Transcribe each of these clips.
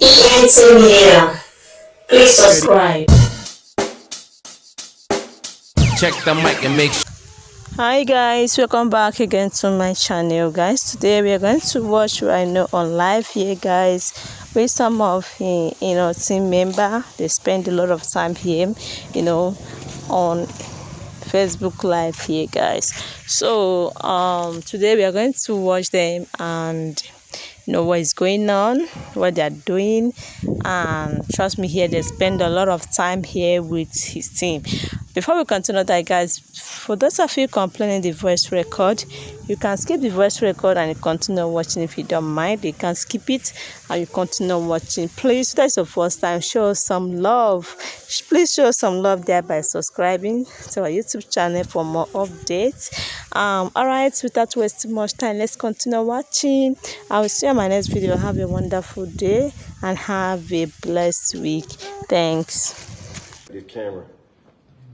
ENT Media. Please subscribe. Check the mic and make sure. Hi guys, welcome back again to my channel guys. Today we are going to watch Right Now on live here guys with some of team member. They spend a lot of time here on Facebook live here guys. So today we are going to watch them and know what is going on, what they are doing, and trust me here they spend a lot of time here with his team. Before we continue that guys, for those of you complaining the voice record, you can skip the voice record and you continue watching. If you don't mind, you can skip it and you continue watching. Please, if that's your first time, show us some love. Please show us some love there by subscribing to our YouTube channel for more updates. All right, without wasting much time, let's continue watching. I will see you in my next video. Have a wonderful day and have a blessed week. Thanks. This camera,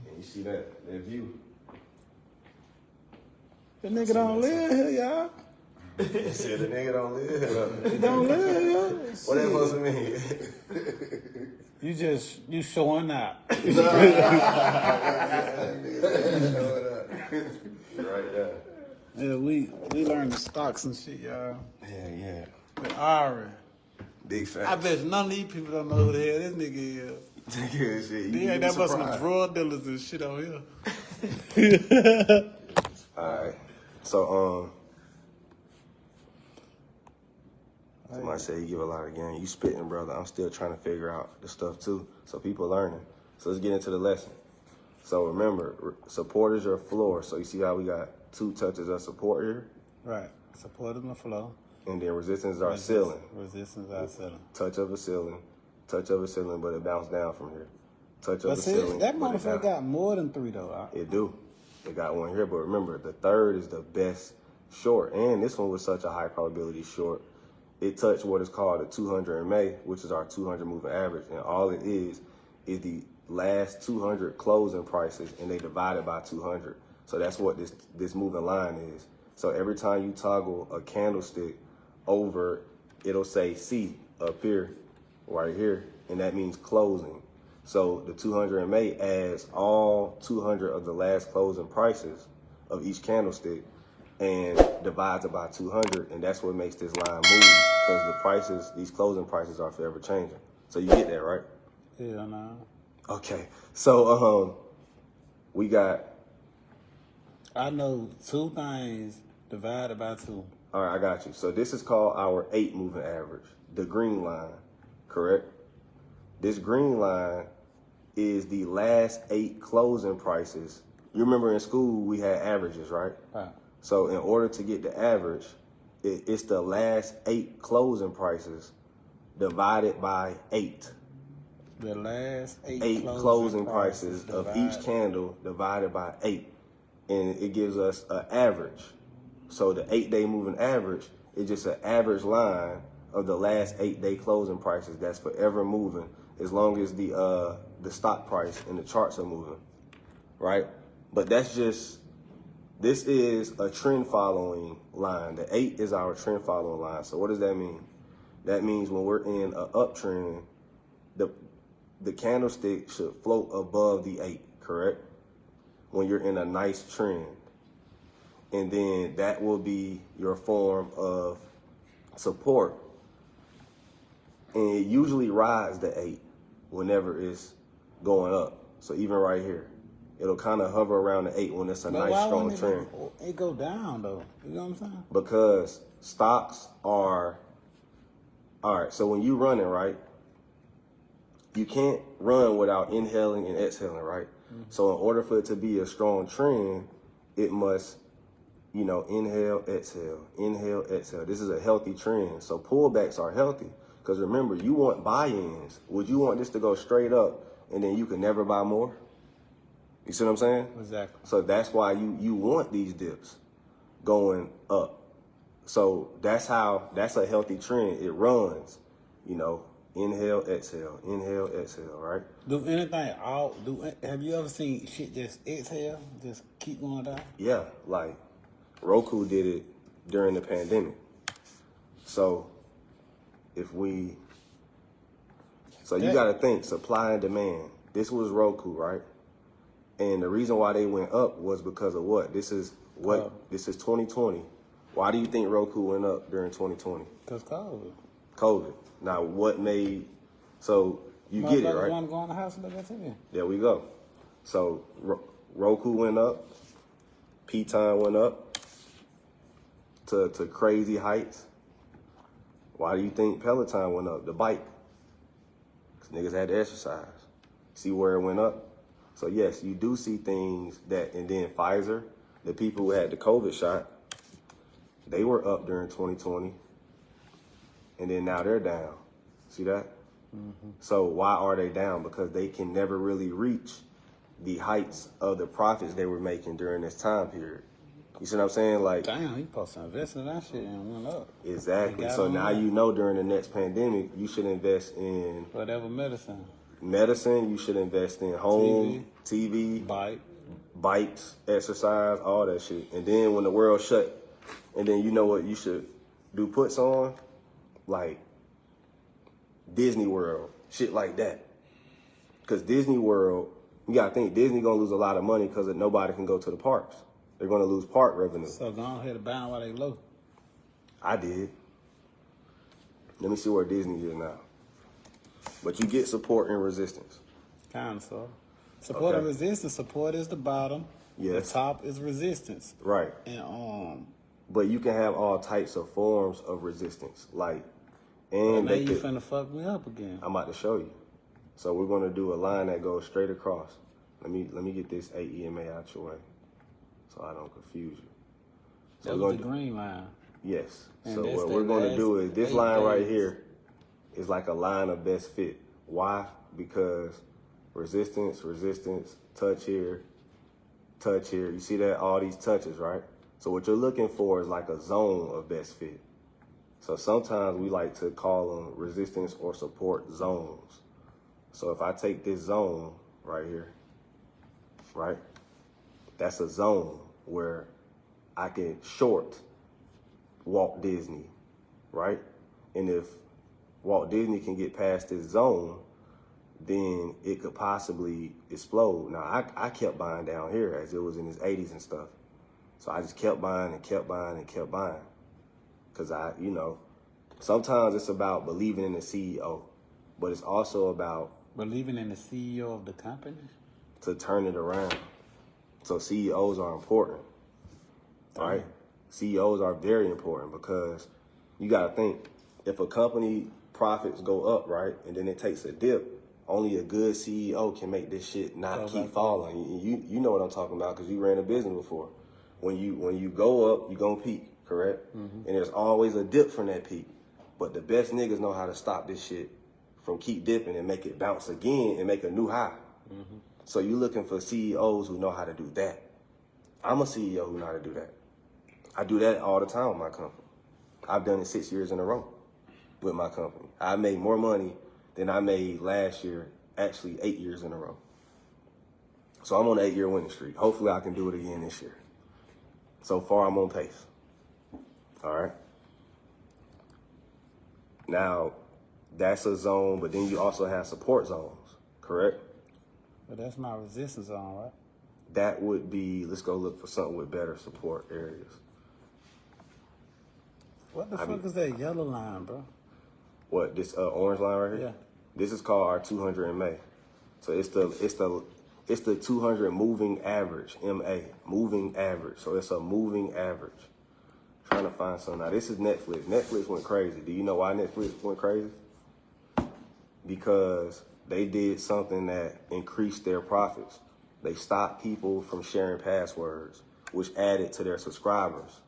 and you see that view. The nigga don't live here, y'all. You said the nigga don't live here. He don't live here. What that supposed to mean? You showing out. Right there. Yeah, we learned the stocks and shit, y'all. Yeah. With Ari. Big fact. I bet none of these people don't know who the hell this nigga is. Nigga, shit. They ain't that much some drug dealers and shit on here. Alright. So, somebody say you give a lot of game. You spitting, brother. I'm still trying to figure out the stuff too. So people learning. So let's get into the lesson. So remember, support is your floor. So you see how we got 2 touches of support here? Right. Support in the flow. And then resistance is our ceiling. Resistance is our ceiling. Touch of a ceiling, but it bounced down from here. Touch of But a see, ceiling. that but it motherfucker down. got more than 3 though. It do. It got one here, but remember, the third is the best short. And this one was such a high probability short. It touched what is called a 200 MA, which is our 200 moving average. And all it is the last 200 closing prices, and they divide it by 200. So that's what this moving line is. So every time you toggle a candlestick over, it'll say C up here, right here, and that means closing. So the 200 MA adds all 200 of the last closing prices of each candlestick and divides it by 200, and that's what makes this line move, because the prices, these closing prices, are forever changing. So you get that, right? Yeah, no. Okay. So we got. I know 2 things divided by 2. All right, I got you. So this is called our 8 moving average, the green line, correct? This green line is the last 8 closing prices. You remember in school we had averages, right? Right. So in order to get the average, it's the last 8 closing prices divided by 8. The last 8 closing prices of each candle divided by 8. And it gives us an average. So the 8-day moving average is just an average line of the last 8-day closing prices that's forever moving as long as the stock price and the charts are moving, right? But this is a trend following line. The 8 is our trend following line. So what does that mean? That means when we're in an uptrend, the candlestick should float above the 8, correct? When you're in a nice trend. And then that will be your form of support. And it usually rides the 8 whenever it's going up. So even right here, it'll kind of hover around the 8 when it's a nice strong trend. It go down though. You know what I'm saying? Because stocks are, all right, so when you running, right, you can't run without inhaling and exhaling, right? Mm-hmm. So in order for it to be a strong trend, it must, inhale, exhale, inhale, exhale. This is a healthy trend. So pullbacks are healthy. Because remember, you want buy-ins. Would you want this to go straight up and then you can never buy more? You see what I'm saying? Exactly. So that's why you want these dips going up. So that's a healthy trend. It runs, inhale, exhale, right? Have you ever seen shit just exhale, just keep going down? Yeah, like Roku did it during the pandemic. So if we So you got to think supply and demand. This was Roku, right? And the reason why they went up was because of what? This is 2020. Why do you think Roku went up during 2020? Because COVID. COVID. Now, what made, so you get it, right? Want to go in the house and look at TV. There we go. So Roku went up, P-Time went up to crazy heights. Why do you think Peloton went up? The bike. Because niggas had to exercise. See where it went up? So yes, you do see things that, and then Pfizer, the people who had the COVID shot, they were up during 2020. And then now they're down. See that? Mm-hmm. So why are they down? Because they can never really reach the heights of the profits they were making during this time period. You see what I'm saying? Like, damn, he supposed to invest in that shit and went up. Exactly. So now you know during the next pandemic, you should invest in whatever medicine. Medicine, you should invest in home, TV, bikes, exercise, all that shit. And then when the world shut, and then you know what you should do puts on? Like Disney World, shit like that. Because Disney World, you gotta think Disney gonna lose a lot of money because nobody can go to the parks. They're gonna lose park revenue. So go ahead and buy them while they low. I did. Let me see where Disney is now. But you get support and resistance. Kind of so. Support and resistance. Support is the bottom. Yes. The top is resistance. Right. And But you can have all types of forms of resistance, like, and now you finna fuck me up again. I'm about to show you. So we're gonna do a line that goes straight across. Let me get this AEMA out your way, so I don't confuse you. So That's the green line. Yes. And so what we're gonna do is this line right here is like a line of best fit. Why? Because resistance, touch here. You see that? All these touches, right? So what you're looking for is like a zone of best fit. So sometimes we like to call them resistance or support zones. So if I take this zone right here, right? That's a zone where I can short Walt Disney, right? And if Walt Disney can get past this zone, then it could possibly explode. Now, I kept buying down here as it was in his 80s and stuff. So I just kept buying and kept buying and kept buying. Because sometimes it's about believing in the CEO, but it's also about believing in the CEO of the company to turn it around. So CEOs are important, right? CEOs are very important because you got to think, if a company profits go up, right, and then it takes a dip, only a good CEO can make this shit not keep falling. You know what I'm talking about because you ran a business before. When you go up, you're going to peak, correct? Mm-hmm. And there's always a dip from that peak. But the best niggas know how to stop this shit from keep dipping and make it bounce again and make a new high. Mm-hmm. So you're looking for CEOs who know how to do that. I'm a CEO who know how to do that. I do that all the time with my company. I've done it 6 years in a row with my company. I made more money than I made last year, actually 8 years in a row. So I'm on an 8-year winning streak. Hopefully I can do it again this year. So far, I'm on pace. All right. Now, that's a zone, but then you also have support zones, correct? But that's my resistance zone, right? That would be, let's go look for something with better support areas. What the fuck is that yellow line, bro? What, this orange line right here? Yeah. This is called our 200 MA. So it's the 200 moving average, MA, moving average. So it's a moving average. Trying to find something. Now this is Netflix. Netflix went crazy. Do you know why Netflix went crazy? Because they did something that increased their profits. They stopped people from sharing passwords, which added to their subscribers.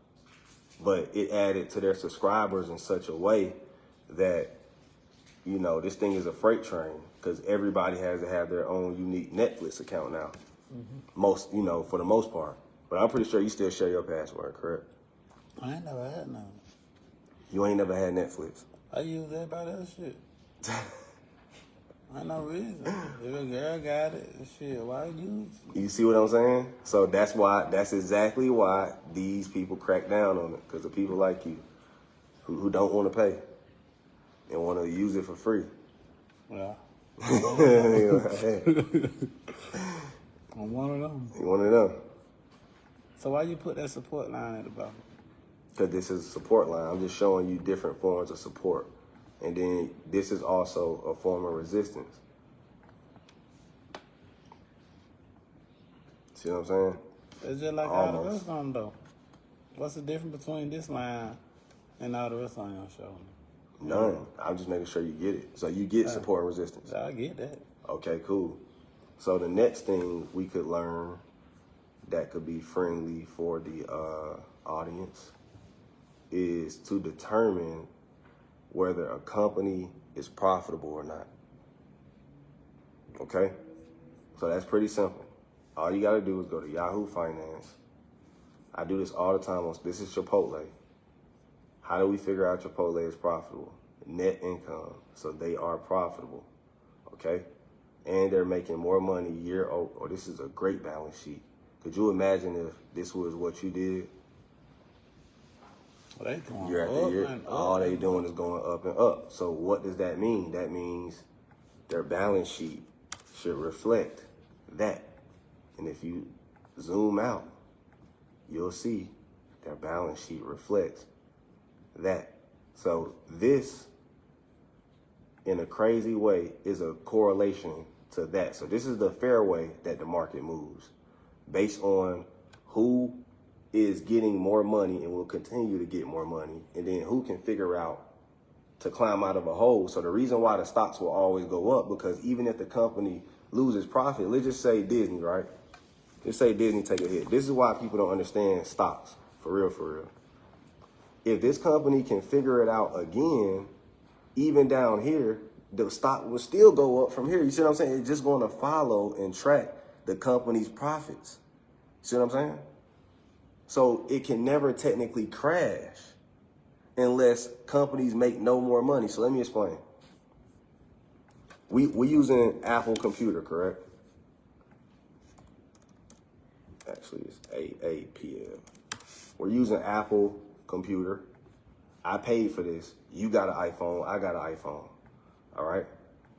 But it added to their subscribers in such a way that, this thing is a freight train because everybody has to have their own unique Netflix account now. Mm-hmm. For the most part. But I'm pretty sure you still share your password, correct? I ain't never had none. You ain't never had Netflix? I use everybody else's shit. Ain't no reason. If a girl got it, shit, why use it? You see what I'm saying? So that's exactly why these people crack down on it. Because of people like you who don't want to pay and want to use it for free. Yeah. I'm one of them. You one of them. So why you put that support line at the bottom? Because this is a support line. I'm just showing you different forms of support. And then this is also a form of resistance. See what I'm saying? It's just like all the rest of them, though. What's the difference between this line and all the rest of them y'all showing? None. I'm just making sure you get it. So you get support and resistance. I get that. Okay, cool. So the next thing we could learn that could be friendly for the audience is to determine whether a company is profitable or not. Okay? So that's pretty simple. All you gotta do is go to Yahoo Finance. I do this all the time. This is Chipotle. How do we figure out Chipotle is profitable? Net income. So they are profitable. Okay? And they're making more money year over. Oh, this is a great balance sheet. Could you imagine if this was what you did? Well, they going year after up year, and up. all they doing is going up and up. So what does that mean? That means their balance sheet should reflect that. And if you zoom out, you'll see their balance sheet reflects that. So this, in a crazy way, is a correlation to that. So this is the fair way that the market moves, based on who is getting more money and will continue to get more money, and then who can figure out to climb out of a hole. So the reason why the stocks will always go up, because even if the company loses profit, let's just say Disney, right? Let's say Disney take a hit. This is why people don't understand stocks, for real, for real. If this company can figure it out again, even down here, the stock will still go up from here. You see what I'm saying? It's just going to follow and track the company's profits. You see what I'm saying? So it can never technically crash unless companies make no more money. So let me explain. We using Apple computer, correct? Actually, it's AAPL. We're using Apple computer. I paid for this. You got an iPhone. I got an iPhone. All right.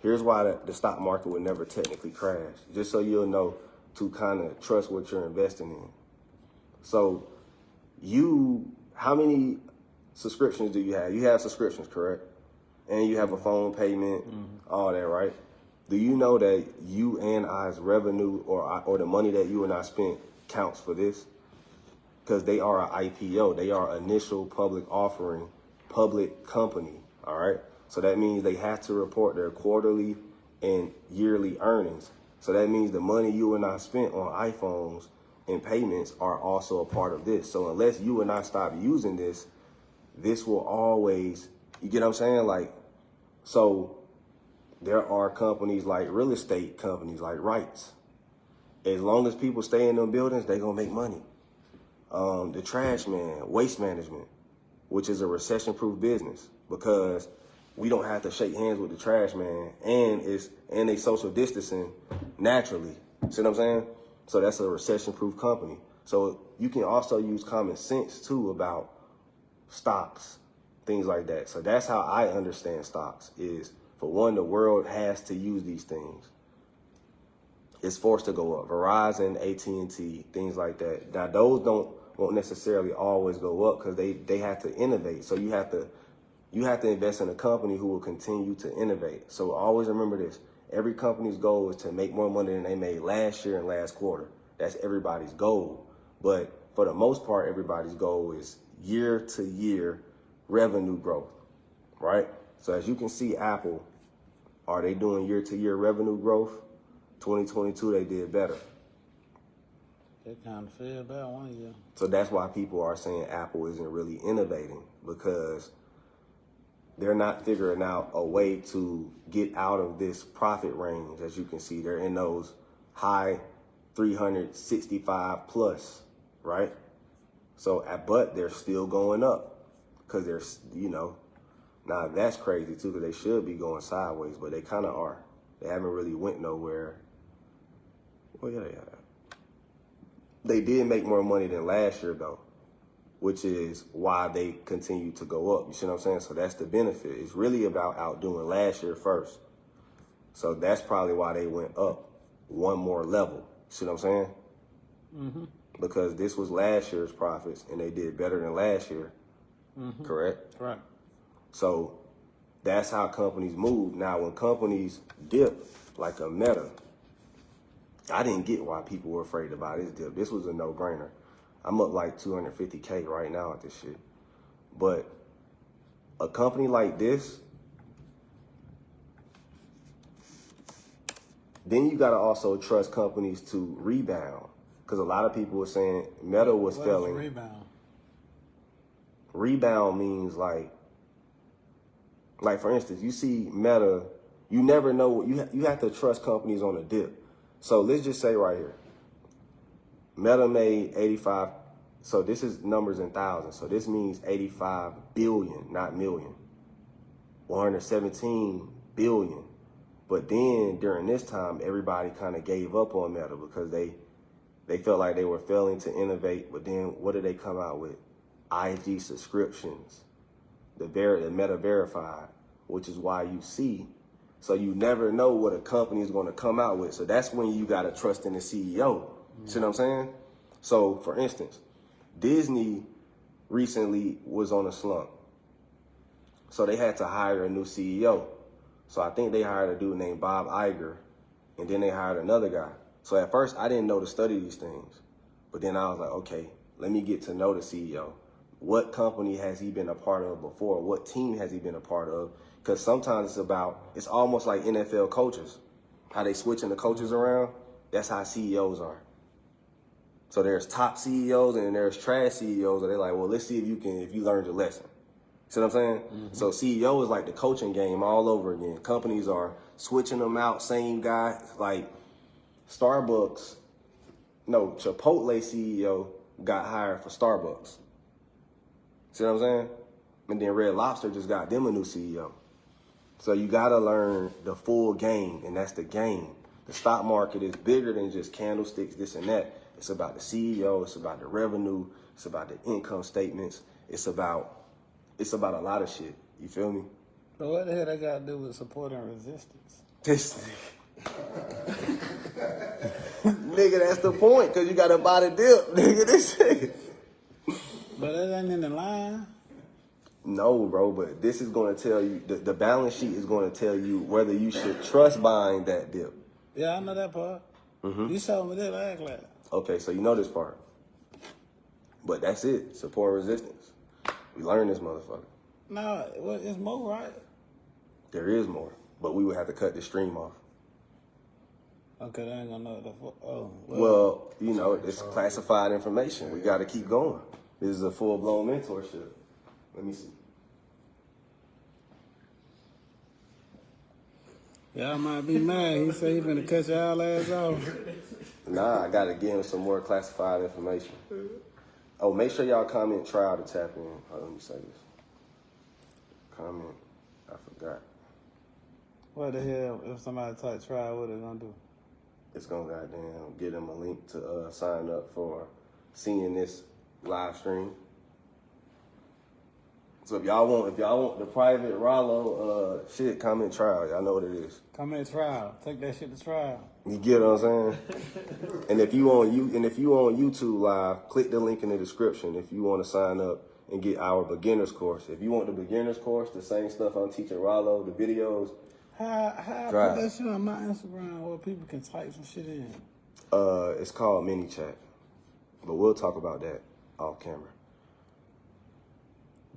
Here's why the stock market would never technically crash, just so you'll know to kind of trust what you're investing in. So how many subscriptions do you have? You have subscriptions, correct? And you have a phone payment, all that, right? Do you know that you and I's revenue or the money that you and I spent counts for this? Because they are an IPO. They are initial public offering, public company, all right? So that means they have to report their quarterly and yearly earnings. So that means the money you and I spent on iPhones and payments are also a part of this. So unless you and I stop using this, this will always, you get what I'm saying? Like, so there are companies like real estate companies like REITs. As long as people stay in them buildings, they're going to make money. The trash man, waste management, which is a recession-proof business because we don't have to shake hands with the trash man, and they social distancing naturally. See what I'm saying? So that's a recession-proof company. So you can also use common sense too about stocks, things like that. So that's how I understand stocks is, for one, the world has to use these things. It's forced to go up. Verizon, AT&T, things like that. Now those won't necessarily always go up because they have to innovate. So you have to invest in a company who will continue to innovate. So always remember this. Every company's goal is to make more money than they made last year and last quarter. That's everybody's goal. But for the most part, everybody's goal is year to year revenue growth, right? So as you can see, Apple, are they doing year to year revenue growth? 2022, they did better. They kind of fell back one year. So that's why people are saying Apple isn't really innovating, because they're not figuring out a way to get out of this profit range. As you can see, they're in those high 365 plus, right? So, but they're still going up because they're, now that's crazy too, because they should be going sideways, but they kind of are. They haven't really went nowhere. Well, yeah. They did make more money than last year though, which is why they continue to go up. You see what I'm saying? So that's the benefit. It's really about outdoing last year first. So that's probably why they went up one more level. See what I'm saying? Mm-hmm. Because this was last year's profits and they did better than last year. Correct? Right. So that's how companies move. Now, when companies dip, like a Meta, I didn't get why people were afraid to buy this dip. This was a no-brainer. I'm up like 250K right now at this shit. But a company like this, then you got to also trust companies to rebound. Because a lot of people were saying Meta was failing. Rebound? Rebound means like for instance, you see Meta, you never know. You have to trust companies on a dip. So let's just say right here, Meta made 85. So this is numbers in thousands. So this means 85 billion, not million. 117 billion. But then during this time, everybody kind of gave up on Meta because they felt like they were failing to innovate. But then what did they come out with? IG subscriptions, the Meta Verified, which is why you see. So you never know what a company is going to come out with. So that's when you got to trust in the CEO. See what I'm saying? So for instance, Disney recently was on a slump. So they had to hire a new CEO. So I think they hired a dude named Bob Iger, and then they hired another guy. So at first I didn't know to study these things, but then I was like, okay, let me get to know the CEO. What company has he been a part of before? What team has he been a part of? Because sometimes it's almost like NFL coaches, how they switching the coaches around. That's how CEOs are. So there's top CEOs and there's trash CEOs, and they're like, well, let's see if you learned your lesson. See what I'm saying? So CEO is like the coaching game all over again. Companies are switching them out, same guy. Like Chipotle CEO got hired for Starbucks. See what I'm saying? And then Red Lobster just got them a new CEO. So you got to learn the full game, and that's the game. The stock market is bigger than just candlesticks, this and that. It's about the CEO. It's about the revenue. It's about the income statements. It's about a lot of shit. You feel me? So what the hell that got to do with support and resistance? This nigga, that's the point, because you got to buy the dip, nigga. This nigga. But that ain't in the line. No, bro, but this is going to tell you, the balance sheet is going to tell you whether you should trust buying that dip. Yeah, I know that part. You showed me that last class. Okay, so you know this part. But that's it. Support and resistance. We learned this motherfucker. No, well, it's more, right? There is more, but we would have to cut the stream off. Okay, they ain't gonna know the Well, you know, it's classified information. We got to keep going. This is a full-blown mentorship. Let me see. Y'all might be mad. He said he finna cut y'all ass off. Nah, I got to give him some more classified information. Oh, make sure y'all comment trial to tap in. Hold on, let me say this. Comment. I forgot. What the hell? If somebody type trial, what they gonna do? It's going to goddamn get them a link to sign up for seeing this live stream. So if y'all want the private Ralo shit, comment trial. Y'all know what it is. Comment trial. Take that shit to trial. You get what I'm saying? And if you on YouTube live, click the link in the description if you want to sign up and get our beginners course. If you want the beginners course, the same stuff I'm teaching Ralo, the videos. How I put that shit on my Instagram where people can type some shit in? It's called mini chat, but we'll talk about that off camera.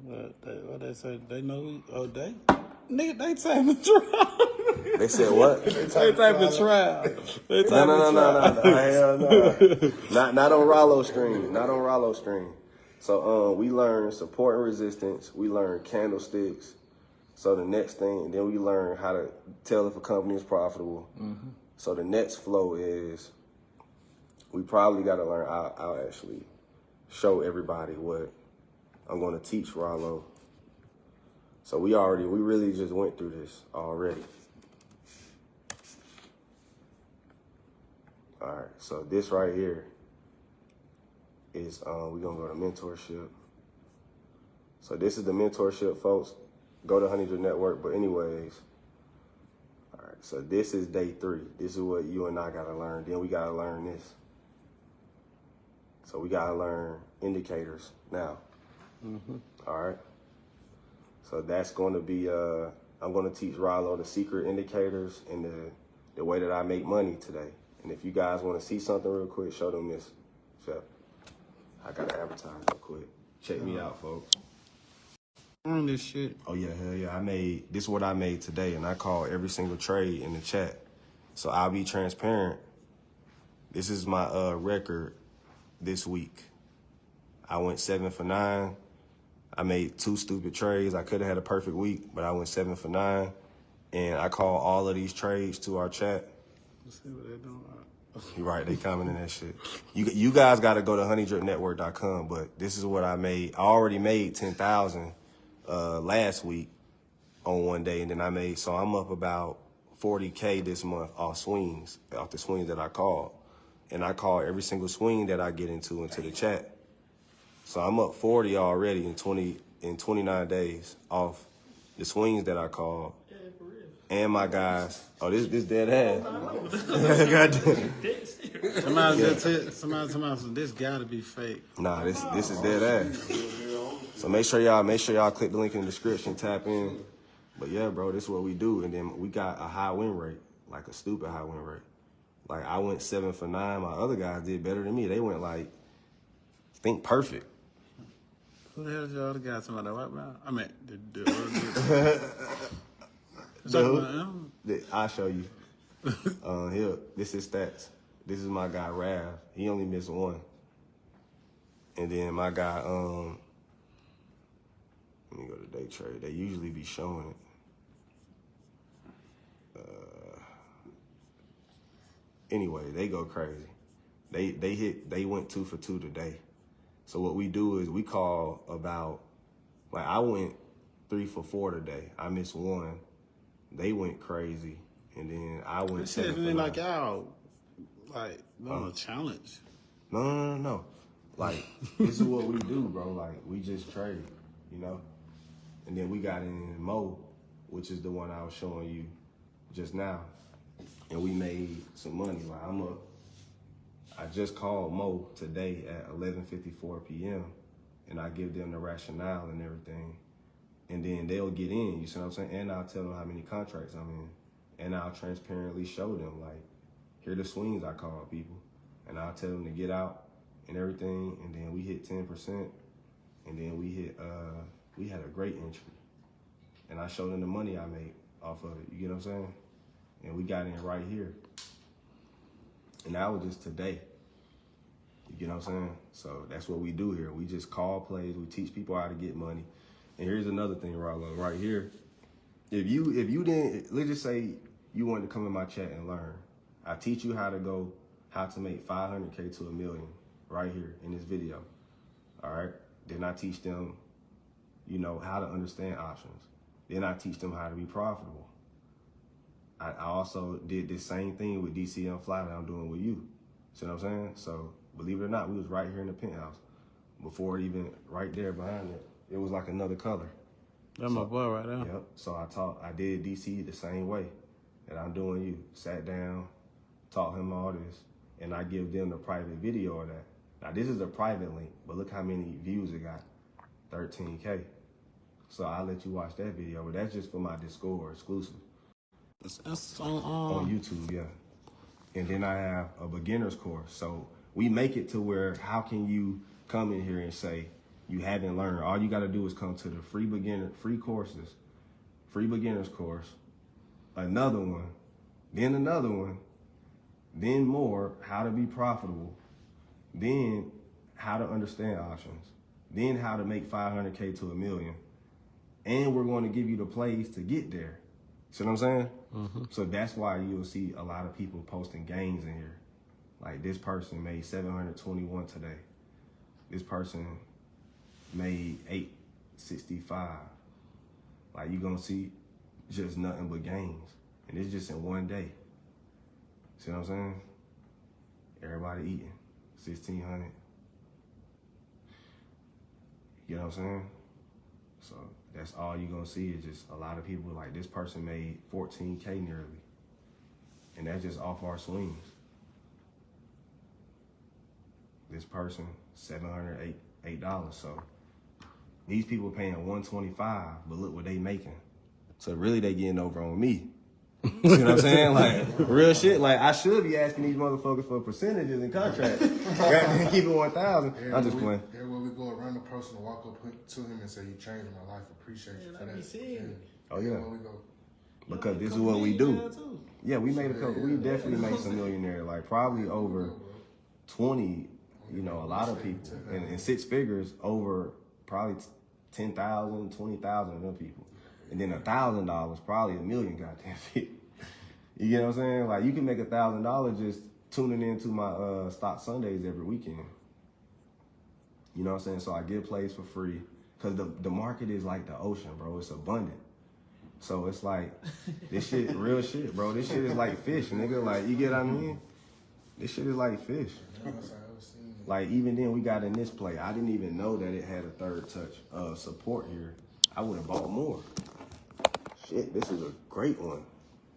What they say? They know who? Oh, they? Nigga, they type of trial. They said what? They type of trial. They type No. Hell no. Not on Ralo stream. Not on Ralo stream. So we learn support and resistance. We learn candlesticks. So the next thing, then we learn how to tell if a company is profitable. So the next flow is we probably got to learn. I'll actually show everybody what I'm going to teach Ralo. So we really just went through this already. All right, so this right here is, we're going to go to mentorship. So this is the mentorship, folks. Go to Honeydew Network, but anyways, all right. so this is day 3. This is what you and I gotta learn. Then we gotta learn this. So we gotta learn indicators now. All right. So that's going to be, I'm going to teach Ralo the secret indicators and the way that I make money today. And if you guys want to see something real quick, show them this. Chef, I got to advertise real quick. Check me out, folks. On this shit. Oh, yeah, hell yeah. This is what I made today, and I call every single trade in the chat. So I'll be transparent. This is my record this week. I went 7 for 9. I made 2 stupid trades. I could have had a perfect week, but I went 7 for 9. And I call all of these trades to our chat. Let's see what they're doing. You're right, they commenting that shit. You guys got to go to honeydripnetwork.com, but this is what I made. I already made 10,000 last week on one day, and then so I'm up about 40K this month off the swings that I called. And I call every single swing that I get into the chat. So I'm up 40 already in 29 days off the swings that I called. And my guys. Oh, this dead ass. Goddamn. Somebody, this gotta be fake. Nah, this is dead ass. So make sure y'all click the link in the description, tap in. But yeah, bro, this is what we do. And then we got a high win rate, like a stupid high win rate. Like I went 7 for 9. My other guys did better than me. They went like, think perfect. Who the hell is your other guy? Somebody white man? I mean, I'll show you. Here, this is stats. This is my guy Rav. He only missed 1. And then my guy, let me go to day trade. They usually be showing it. Anyway, they go crazy. They went 2 for 2 today. So what we do is we call about, like I went 3 for 4 today. I missed 1. They went crazy, and then I went 7 for 9. Like y'all, like doing a challenge. No. Like this is what we do, bro. Like we just trade, you know. And then we got in Mo, which is the one I was showing you just now, and we made some money. Like I just called Mo today at 11:54 p.m. and I give them the rationale and everything. And then they'll get in, you see what I'm saying? And I'll tell them how many contracts I'm in. And I'll transparently show them, like, here are the swings I call people. And I'll tell them to get out and everything. And then we hit 10%. And then we had a great entry. And I showed them the money I made off of it, you get what I'm saying? And we got in right here. And that was just today. You get what I'm saying? So that's what we do here. We just call plays. We teach people how to get money. And here's another thing, Ralo, right here. If you didn't, let's just say you wanted to come in my chat and learn. I teach you how to make 500K to $1 million right here in this video. All right. Then I teach them, how to understand options. Then I teach them how to be profitable. I also did this same thing with DCM Fly that I'm doing with you. See what I'm saying? So believe it or not, we was right here in the penthouse. Before it even right there behind it, it was like another color. That's my boy right there. Yep. So I did DC the same way that I'm doing you. Sat down, taught him all this, and I give them the private video of that. Now this is a private link, but look how many views it got, 13K. So I'll let you watch that video, but that's just for my Discord exclusive. That's on YouTube, yeah. And then I have a beginner's course. So we make it to where how can you come in here and say you haven't learned? All you got to do is come to the free beginner's course, another one, then more, how to be profitable, then how to understand options, then how to make 500K to $1 million. And we're going to give you the plays to get there. See what I'm saying? Mm-hmm. So that's why you'll see a lot of people posting gains in here. Like this person made 721 today. This person made 865. Like you're gonna see just nothing but gains. And it's just in one day. See what I'm saying? Everybody eating. 1,600. You know what I'm saying? So that's all you're gonna see is just a lot of people like this person made 14K nearly. And that's just off our swings. This person, $708. So these people paying $125, but look what they making. So really they getting over on me. You know what I'm saying? Like, real shit. Like, I should be asking these motherfuckers for percentages and contracts. Goddamn, keep it 1,000. I'm just playing. Everywhere we go around the person to walk up to him and say, "You changed my life. Appreciate you for that." Oh yeah. We go. Because this is what we do. Yeah, we made a couple. We definitely made some millionaires. Like probably over 20. You know, a lot of people in six figures over probably 10,000, 20,000 of them people. And then $1,000, probably $1 million goddamn people. You get what I'm saying? Like you can make $1,000 just tuning into my Stock Sundays every weekend. You know what I'm saying? So I give plays for free because the market is like the ocean, bro. It's abundant. So it's like this shit, real shit, bro. This shit is like fish, nigga. Like you get what I mean? This shit is like fish. Like even then we got in this play. I didn't even know that it had a third touch support here. I would have bought more. Shit, this is a great one.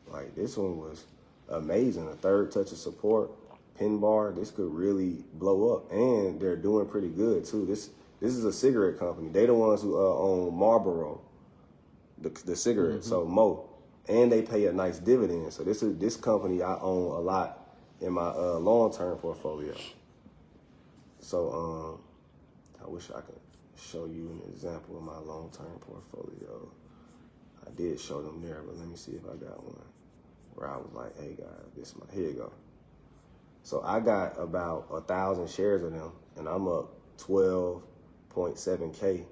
Like this one was amazing. A third touch of support, pin bar. This could really blow up, and they're doing pretty good too. This is a cigarette company. They the ones who own Marlboro, the cigarette. So Mo, and they pay a nice dividend. So this company I own a lot in my long-term portfolio. So I wish I could show you an example of my long-term portfolio. I did show them there, but let me see if I got one where I was like, hey guys, here you go. So I got about 1,000 shares of them, and I'm up 12.7K,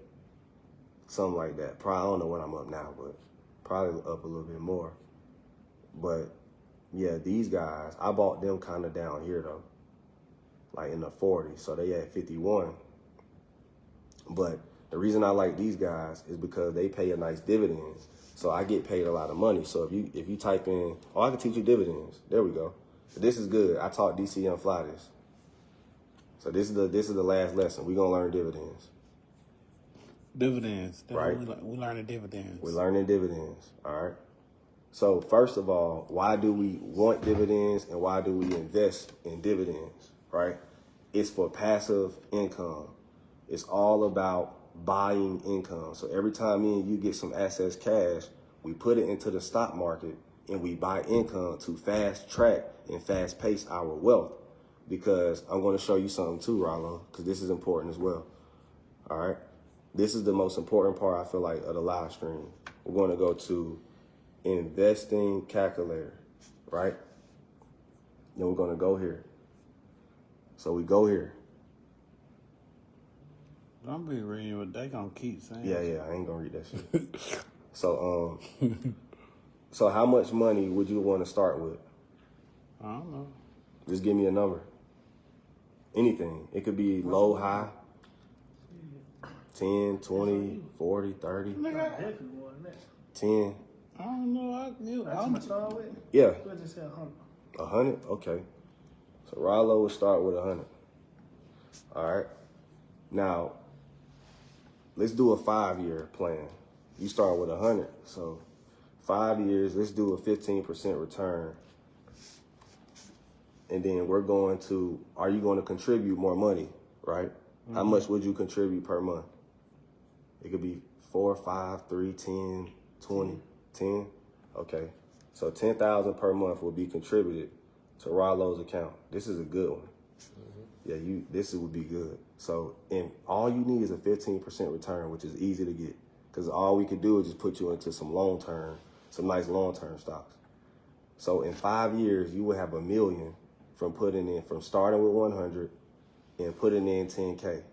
something like that. Probably, I don't know what I'm up now, but probably up a little bit more. But yeah, these guys, I bought them kind of down here though, like in the 40s, so they at 51. But the reason I like these guys is because they pay a nice dividend. So I get paid a lot of money. So if you type in, oh, I can teach you dividends. There we go. So this is good. I taught DCM Fly this. So this is the last lesson. We're gonna learn dividends. Dividends. Right. We learning dividends. We're learning dividends. All right. So first of all, why do we want dividends and why do we invest in dividends? Right? It's for passive income. It's all about buying income. So every time me and you get some excess cash, we put it into the stock market and we buy income to fast track and fast pace our wealth. Because I'm going to show you something too, Ralo, because this is important as well. All right. This is the most important part, I feel like, of the live stream. We're going to go to investing calculator, right? Then we're going to go here. So we go here. Don't be reading what they gonna keep saying. Yeah, I ain't gonna read that shit. So so how much money would you want to start with? I don't know. Just give me a number. Anything. It could be low, high, 10, 20, 40, 30, 10. I don't know. I'm start with. Yeah. Let's just say 100. 100? Okay. So Ralo will start with 100. All right. Now, let's do a 5-year plan. You start with 100. So 5 years, let's do a 15% return. And then we're going to, are you going to contribute more money, right? Mm-hmm. How much would you contribute per month? It could be 4, 5, 3, 10, 20, 10. Okay. So 10,000 per month will be contributed to Ralo's account. This is a good one. Mm-hmm. Yeah, this would be good. So, and all you need is a 15% return, which is easy to get. Because all we could do is just put you into some nice long-term stocks. So in 5 years, you will have $1 million from starting with 100 and putting in 10K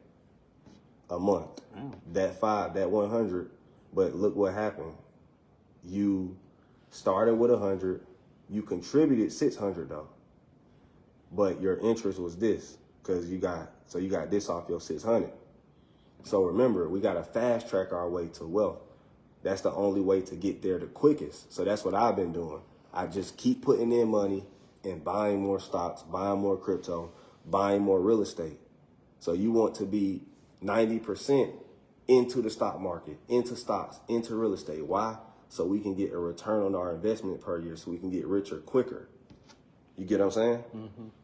a month. Wow. That 100, but look what happened. You started with 100, you contributed 600 though. But your interest was this, because you got this off your 600. So remember, we got to fast track our way to wealth. That's the only way to get there the quickest. So that's what I've been doing. I just keep putting in money and buying more stocks, buying more crypto, buying more real estate. So you want to be 90% into the stock market, into stocks, into real estate. Why? So we can get a return on our investment per year, so we can get richer quicker. You get what I'm saying?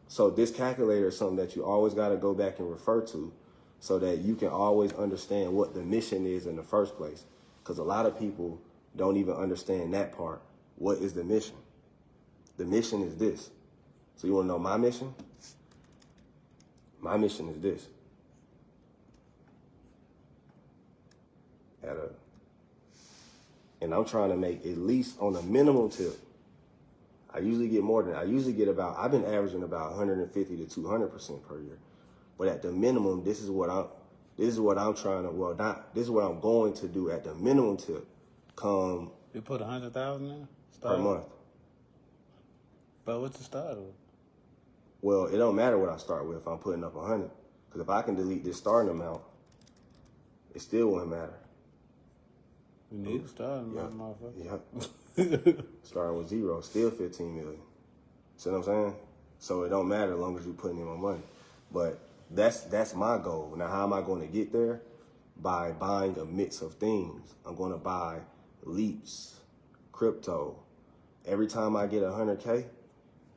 So this calculator is something that you always got to go back and refer to so that you can always understand what the mission is in the first place. Because a lot of people don't even understand that part. What is the mission? The mission is this. So you want to know my mission? My mission is this. And I'm trying to make at least on a minimum tip. I usually get more than, I've been averaging about 150 to 200% per year. But at the minimum, this is what I'm trying to, this is what I'm going to do at the minimum tip come. You put 100,000 in? Per month. But what's the start with? Well, it don't matter what I start with if I'm putting up 100. Because if I can delete this starting amount, it still won't matter. You need to start, motherfucker. Yep. Starting with 0, still 15 million. See what I'm saying? So it don't matter as long as you're putting in my money. But that's my goal. Now, how am I going to get there? By buying a mix of things. I'm going to buy leaps, crypto. Every time I get 100K,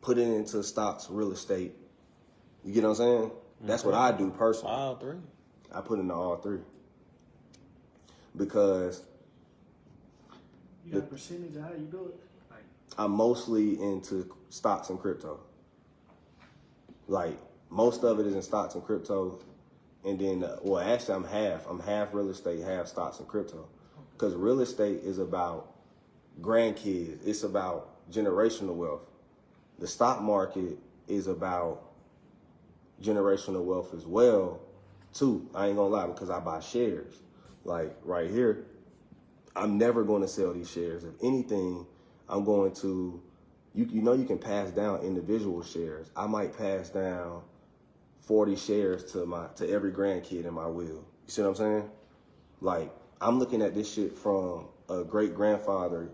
put it into stocks, real estate. You get what I'm saying? That's what I do personally. All three? I put into all three. Because you got a percentage of how you do it? Like, I'm mostly into stocks and crypto. Like, most of it is in stocks and crypto. And then, actually, I'm half real estate, half stocks and crypto. Because real estate is about grandkids. It's about generational wealth. The stock market is about generational wealth as well, too. I ain't gonna lie, because I buy shares. Like, right here, I'm never going to sell these shares. If anything, I'm going to, you know, you can pass down individual shares. I might pass down 40 shares to every grandkid in my will. You see what I'm saying? Like, I'm looking at this shit from a great grandfather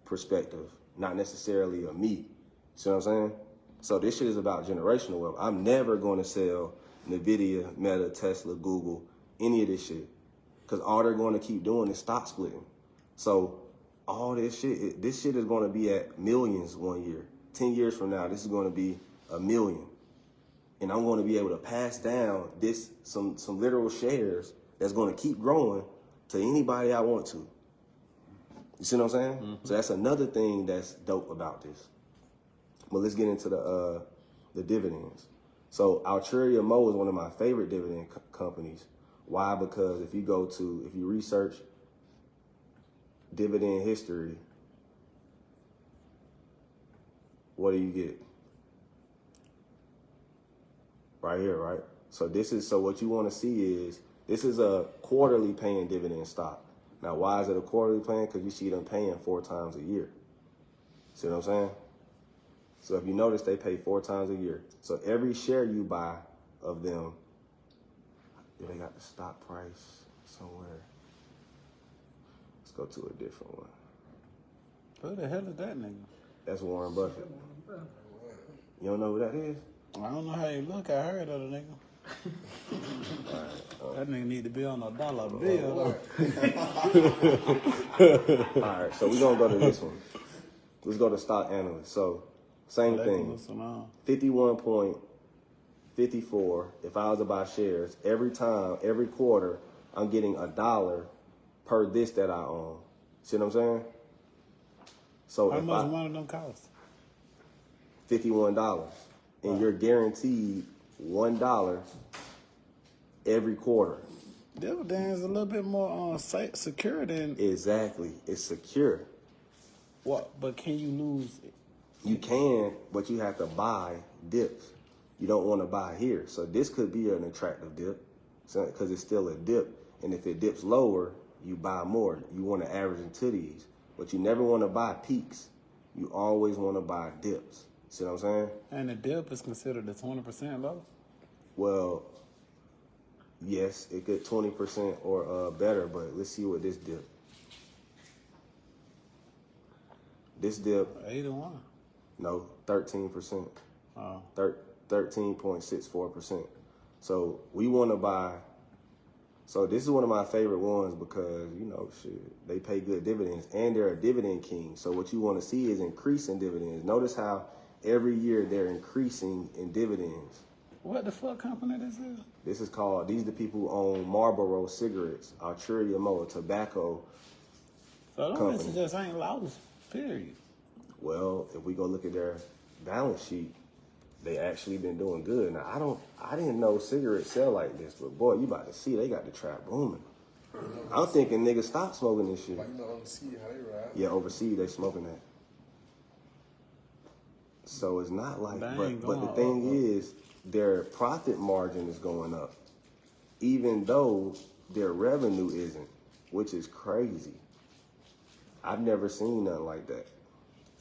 perspective, not necessarily a me. See what I'm saying? So this shit is about generational wealth. I'm never going to sell Nvidia, Meta, Tesla, Google, any of this shit. Because all they're going to keep doing is stock splitting. So all this shit is going to be at millions one year. 10 years from now, this is going to be a million. And I'm going to be able to pass down some literal shares that's going to keep growing to anybody I want to. You see what I'm saying? Mm-hmm. So that's another thing that's dope about this. But let's get into the dividends. So Altria Mo is one of my favorite dividend companies. Why? Because if you research dividend history, what do you get? Right here, right? So what you want to see is, this is a quarterly paying dividend stock. Now, why is it a quarterly paying? Because you see them paying 4 times a year. See what I'm saying? So if you notice, they pay 4 times a year. So every share you buy of them, they got the stock price somewhere. Let's go to a different one. Who the hell is that nigga? That's Warren Buffett. You don't know who that is? I don't know how you look. I heard of the nigga. That nigga need to be on a dollar bill. All right, so we're going to go to this one. Let's go to stock analyst. So, same thing. 51.54. If I was to buy shares, every quarter, I'm getting $1 per this that I own. See what I'm saying? So how much one of them cost? $51. And you're guaranteed $1 every quarter. Dividends a little bit more secure than... Exactly. It's secure. What? But can you lose it? You can, but you have to buy dips. You don't want to buy here. So this could be an attractive dip because it's still a dip. And if it dips lower, you buy more. You want to average into these. But you never want to buy peaks. You always want to buy dips. See what I'm saying? And the dip is considered a 20% loss? Well, yes, it could 20% or better, but let's see what this dip. This dip. 81. No, 13%. Oh. 13.64%. So we want to buy. So this is one of my favorite ones because, you know, shit, they pay good dividends and they're a dividend king. So what you want to see is increasing dividends. Notice how every year they're increasing in dividends. What the fuck company this is? This is called, these the people who own Marlboro cigarettes, Arturia Mo, tobacco So them company. bitches just ain't lost, period. Well, if we go look at their balance sheet, they actually been doing good. Now, I didn't know cigarettes sell like this, but boy, you about to see, they got the trap booming. I'm thinking niggas stop smoking this shit. Like, you know, overseas how they ride. Yeah, overseas they smoking that. So it's not like, but the thing is, their profit margin is going up, even though their revenue isn't, which is crazy. I've never seen nothing like that.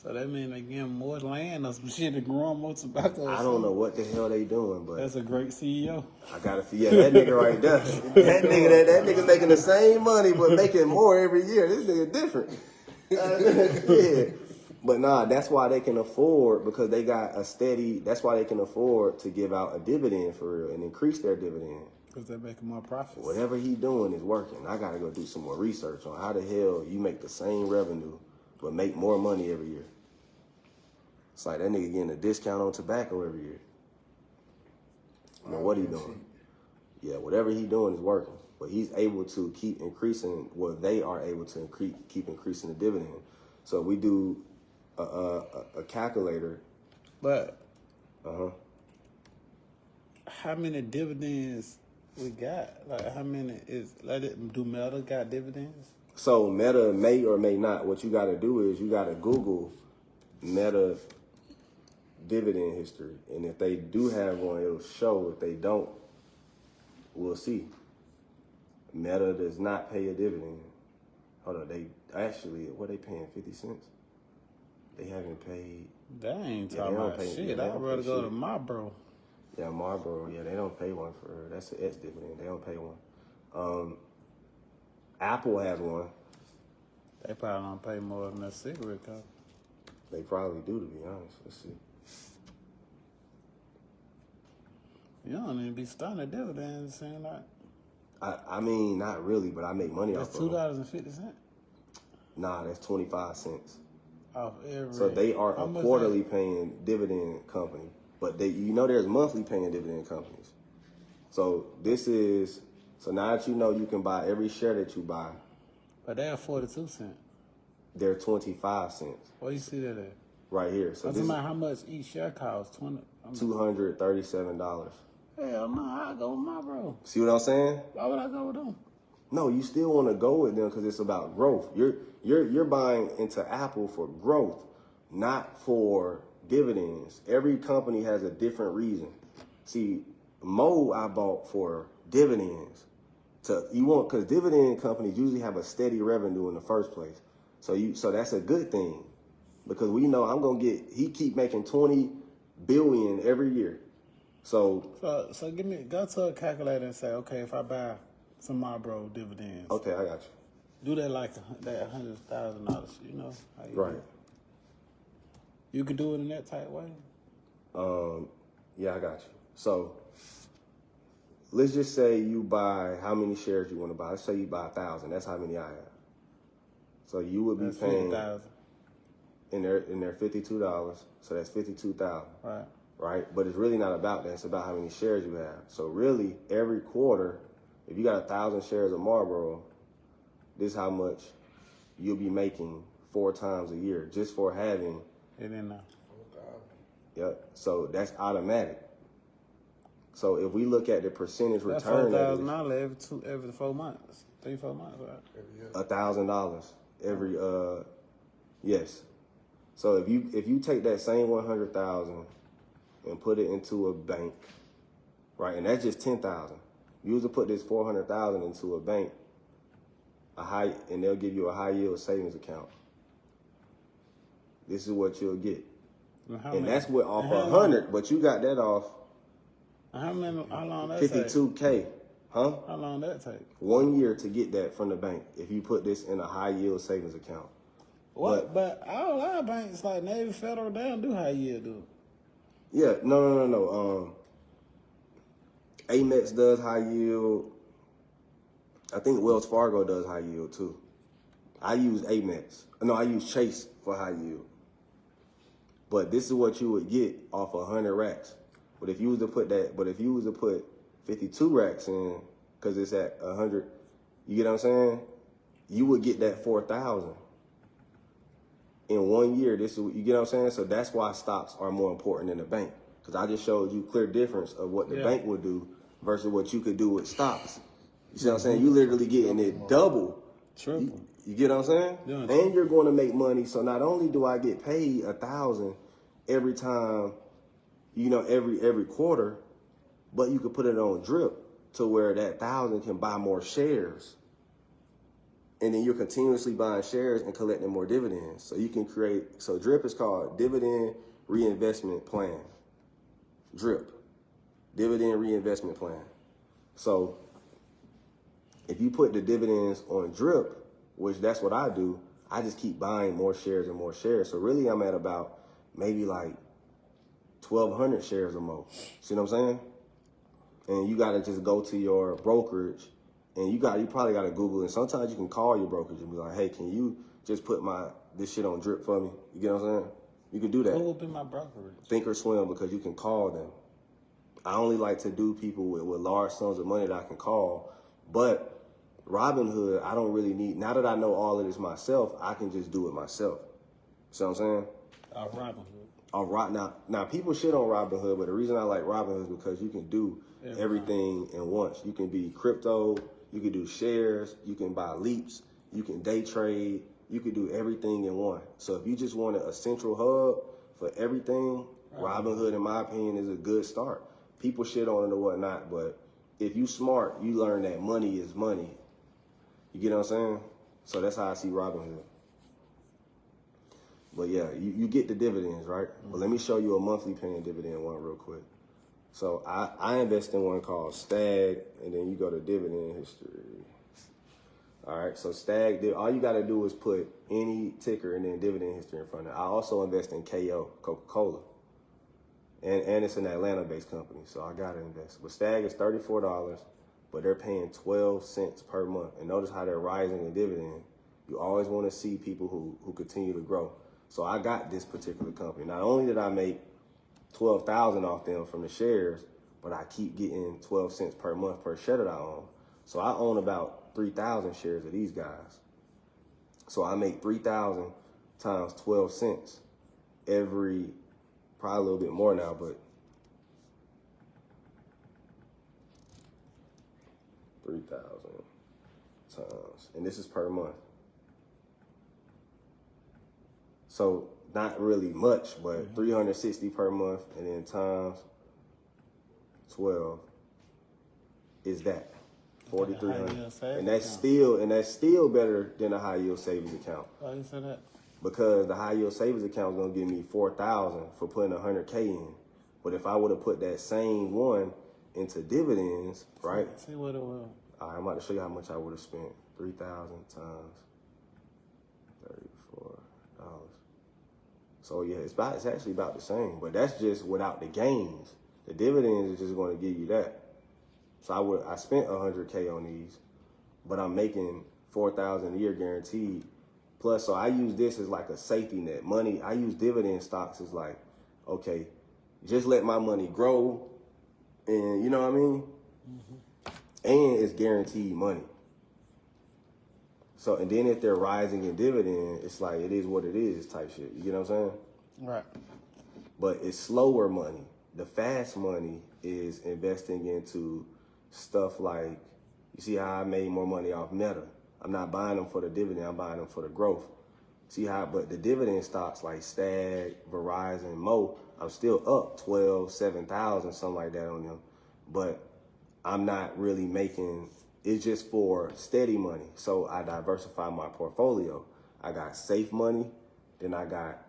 So that means they getting more land or some shit to grow more tobacco. I don't know what the hell they doing, but That's a great CEO. I gotta feel that nigga right there. that nigga making the same money but making more every year. This nigga different. Yeah. But nah, that's why they can afford, because they got a steady, that's why they can afford to give out a dividend for real and increase their dividend. Because they're making more profits. Whatever he doing is working. I gotta go do some more research on how the hell you make the same revenue but make more money every year. It's like that nigga getting a discount on tobacco every year. You know what he doing? Yeah, whatever he doing is working. But he's able to keep increasing, well, they are able to keep increasing the dividend. So we do a calculator. But how many dividends we got? Like how many is do Meta got dividends? So Meta may or may not. What you got to do is you got to Google Meta dividend history, and if they do have one, it'll show. If they don't, we'll see. Meta does not pay a dividend. Hold on, they actually, what they paying, 50 cents? They haven't paid. They ain't Yeah, talking they don't about pay- shit. yeah, they I'd don't rather pay go shit. to my bro. Yeah, Marlboro, yeah, they don't pay one for, that's an S dividend. They don't pay one. Apple has one. They probably don't pay more than a cigarette company. They probably do, to be honest. Let's see. You don't even be starting at dividends, saying like I mean, not really, but I make money that's off of them. $2.50 Nah, that's 25 cents. off every. So they are How a much quarterly paying dividend company, but there's monthly paying dividend companies. So so now that you know you can buy every share that you buy, But they are 42 cents. they're 25 cents Where you see that at? right here. So I'm this talking is about how much each share costs. $237. Hell no, I go with my bro. See what I'm saying? Why would I go with them? No, you still want to go with them because it's about growth. You're buying into Apple for growth, not for dividends. Every company has a different reason. See, Mo I bought for dividends. Because dividend companies usually have a steady revenue in the first place. So that's a good thing, because we know he keep making 20 billion every year. So So go to a calculator and say, okay, if I buy some Marlboro dividends, okay, I got you. do that like that $100,000. You know how you Right. do it. You can do it in that type way. Yeah, I got you. So let's just say you buy how many shares you want to buy. Let's say you buy 1,000. That's how many I have. So you would be That's paying 50,000. in there $52. So that's 52,000. Right. Right? But it's really not about that. It's about how many shares you have. So really, every quarter, if you got 1,000 shares of Marlboro, this is how much you'll be making 4 times a year just for having. And then Yep. So that's automatic. So if we look at the percentage that's return, $4,000 every 4 months, 3-4 months, right? $1,000 every yes. So if you take that same 100,000 and put it into a bank, right, and that's just 10,000. You usually put this 400,000 into a bank, and they'll give you a high yield savings account. This is what you'll get, and that's what off 100. But you got that off. How long that 52K, huh? How long that take? 1 year to get that from the bank if you put this in a high yield savings account. What? But all our banks like Navy Federal, they don't do high yield, do. Yeah, no. Amex does high yield. I think Wells Fargo does high yield too. I use Amex. No, I use Chase for high yield. But this is what you would get off 100 racks. But if you was to put 52 racks in, because it's at 100, you get what I'm saying? You would get that 4,000 in 1 year. You get what I'm saying? So that's why stocks are more important than the bank. Because I just showed you clear difference of what the bank would do versus what you could do with stocks. You see what I'm saying? You literally getting it double. Triple. You get what I'm saying? Yeah, and you're going to make money. So not only do I get paid 1,000 every time, every quarter, but you could put it on drip to where that 1,000 can buy more shares. And then you're continuously buying shares and collecting more dividends. So you can so drip is called dividend reinvestment plan. Drip, dividend reinvestment plan. So if you put the dividends on drip, which that's what I do, I just keep buying more shares and more shares. So really I'm at about maybe like 1,200 shares or more. See what I'm saying? And you got to just go to your brokerage and you probably got to Google, and sometimes you can call your brokerage and be like, hey, can you just put this shit on drip for me? You get what I'm saying? You can do that. Who will be my brokerage? Thinkorswim, because you can call them. I only like to do people with large sums of money that I can call. But Robinhood, I don't really need, now that I know all of this myself, I can just do it myself. See what I'm saying? Robinhood. Now people shit on Robinhood, but the reason I like Robinhood is because you can do everything in once. You can be crypto, you can do shares, you can buy leaps, you can day trade, you can do everything in one. So if you just wanted a central hub for everything, Robinhood, in my opinion, is a good start. People shit on it or whatnot, but if you smart, you learn that money is money. You get what I'm saying? So that's how I see Robinhood. But yeah, you get the dividends, right? But let me show you a monthly paying dividend one real quick. So I invest in one called Stag, and then you go to dividend history. All right, so Stag, all you got to do is put any ticker and then dividend history in front of it. I also invest in KO, Coca-Cola. And it's an Atlanta-based company, so I got to invest. But Stag is $34, but they're paying 12 cents per month. And notice how they're rising in dividend. You always want to see people who continue to grow. So I got this particular company. Not only did I make $12,000 off them from the shares, but I keep getting 12 cents per month per share that I own. So I own about 3,000 shares of these guys. So I make 3,000 times 12 cents every, probably a little bit more now, but 3,000 times, and this is per month. So not really much, but 360 per month, and then times 12 is that 4,300, and that's still better than a high yield savings account. Why you say that? Because the high yield savings account is gonna give me 4,000 for putting 100K in. But if I would have put that same one into dividends, right? See what it will. All right, I'm about to show you how much I would have spent. 3,000 times $34. So yeah, it's actually about the same, but that's just without the gains. The dividends is just going to give you that. So I spent 100K on these, but I'm making 4,000 a year guaranteed. Plus, so I use this as like a safety net. Money, I use dividend stocks as like, okay, just let my money grow, and you know what I mean? And it's guaranteed money. So, and then if they're rising in dividend, it's like, it is what it is type shit. You get what I'm saying? Right. But it's slower money. The fast money is investing into stuff like, you see how I made more money off Meta. I'm not buying them for the dividend, I'm buying them for the growth. See how, but the dividend stocks like Stag, Verizon, Mo, I'm still up 12, 7,000, something like that on them. But I'm not really making, it's just for steady money. So I diversify my portfolio. I got safe money, then I got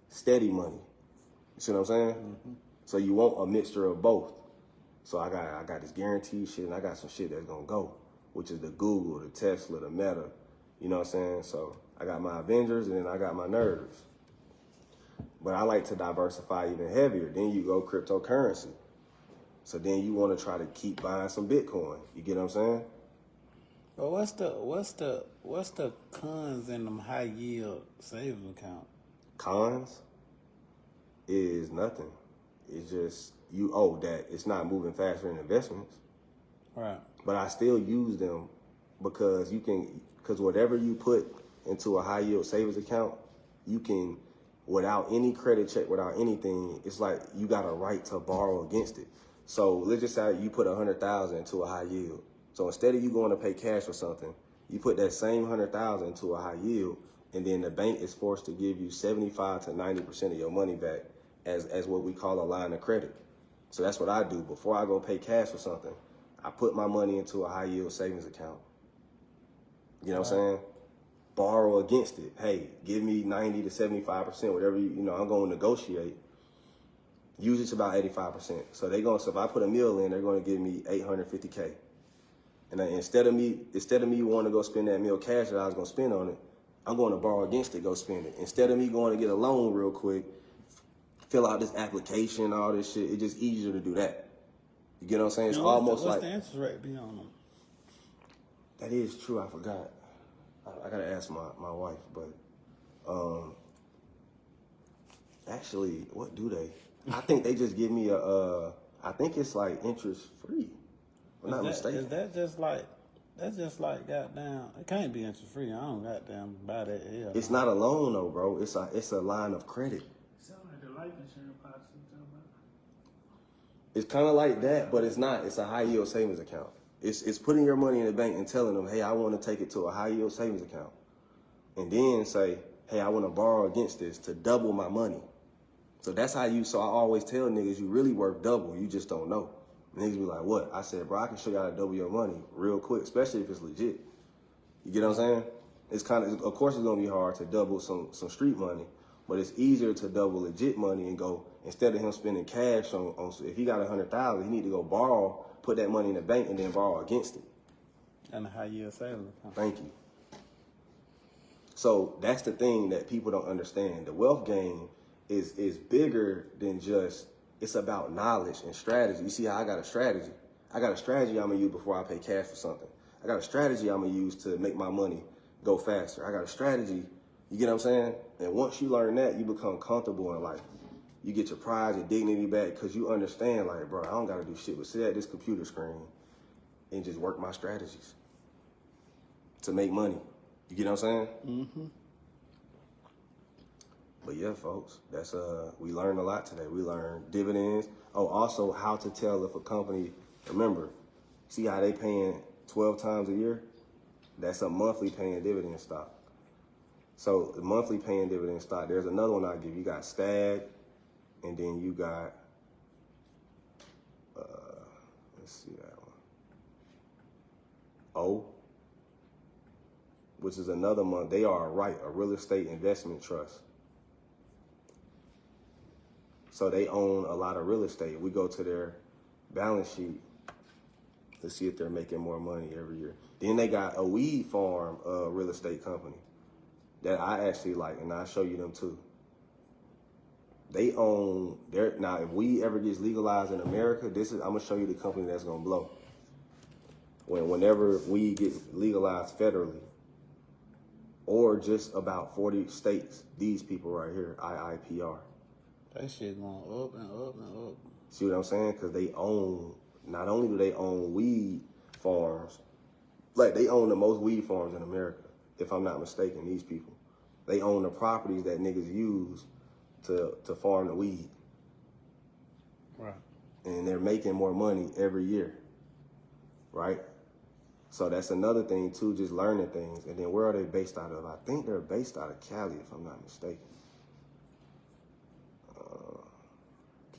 steady money. You see what I'm saying? So you want a mixture of both. So I got this guaranteed shit, and I got some shit that's gonna go, which is the Google, the Tesla, the Meta. You know what I'm saying? So I got my Avengers, and then I got my nerds. But I like to diversify even heavier. Then you go cryptocurrency. So then you want to try to keep buying some Bitcoin. You get what I'm saying? But what's the cons in them high yield savings account? Cons? is nothing. It's just you owe that it's not moving faster than investments. Right. But I still use them because whatever you put into a high yield savings account, you can, without any credit check, without anything, it's like you got a right to borrow against it. So let's just say you put 100,000 into a high yield. So instead of you going to pay cash for something, you put that same 100,000 into a high yield, and then the bank is forced to give you 75 to 90% of your money back as what we call a line of credit. So that's what I do. Before I go pay cash for something, I put my money into a high yield savings account. You know what I'm saying? Borrow against it. Hey, give me 90 to 75%, whatever I'm going to negotiate. Usually it's about 85%. So if I put $1 million in, they're going to give me $850K. And then instead of me wanting to go spend that $1 million cash that I was going to spend on it, I'm going to borrow against it, go spend it. Instead of me going to get a loan real quick, fill out this application, all this shit, it's just easier to do that. You get what I'm saying? It's almost what's like... the interest rate be on them? That is true. I forgot. I gotta ask my wife, but actually, what do they? I think they just give me I think it's like interest free. If I'm not mistaken. Is that just like? That's just like goddamn. It can't be interest free. I don't goddamn buy that. Hell, It's not a loan though, bro. It's a line of credit. Sound like the life insurance policy you're talking about. It's kind of like that, but it's not. It's a high yield savings account. It's putting your money in the bank and telling them, hey, I want to take it to a high yield savings account, and then say, hey, I want to borrow against this to double my money. So that's how So I always tell niggas, you really work double. You just don't know. Niggas be like, what? I said, bro, I can show you how to double your money real quick, especially if it's legit. You get what I'm saying? It's of course it's gonna be hard to double some street money, but it's easier to double legit money and go, instead of him spending cash on if he got 100,000, he need to go borrow, put that money in the bank and then borrow against it. And a high yield savings account. Thank you. So that's the thing that people don't understand. The wealth game is bigger than just, it's about knowledge and strategy. You see how I got a strategy? I got a strategy I'm gonna use before I pay cash for something. I got a strategy I'm gonna use to make my money go faster. I got a strategy, you get what I'm saying? And once you learn that, you become comfortable in life. You get your pride, your dignity back, because you understand, like, bro, I don't gotta do shit but sit at this computer screen and just work my strategies to make money. You get what I'm saying? Mm-hmm. But yeah, folks, that's we learned a lot today. We learned dividends. Oh, also how to tell if a company, remember, see how they paying 12 times a year? That's a monthly paying dividend stock. So the monthly paying dividend stock, there's another one I'll give you. You got Stag, and then you got, let's see that one. O, which is another month. They are a real estate investment trust. So they own a lot of real estate. We go to their balance sheet to see if they're making more money every year. Then they got a weed farm real estate company that I actually like, and I'll show you them too. They own now if weed ever gets legalized in America, I'm gonna show you the company that's gonna blow. Whenever weed gets legalized federally, or just about 40 states, these people right here, IIPR. That shit going up and up and up. See what I'm saying? Because not only do they own weed farms, like they own the most weed farms in America, if I'm not mistaken, these people. They own the properties that niggas use to farm the weed. Right. And they're making more money every year, right? So that's another thing too, just learning things. And then where are they based out of? I think they're based out of Cali, if I'm not mistaken.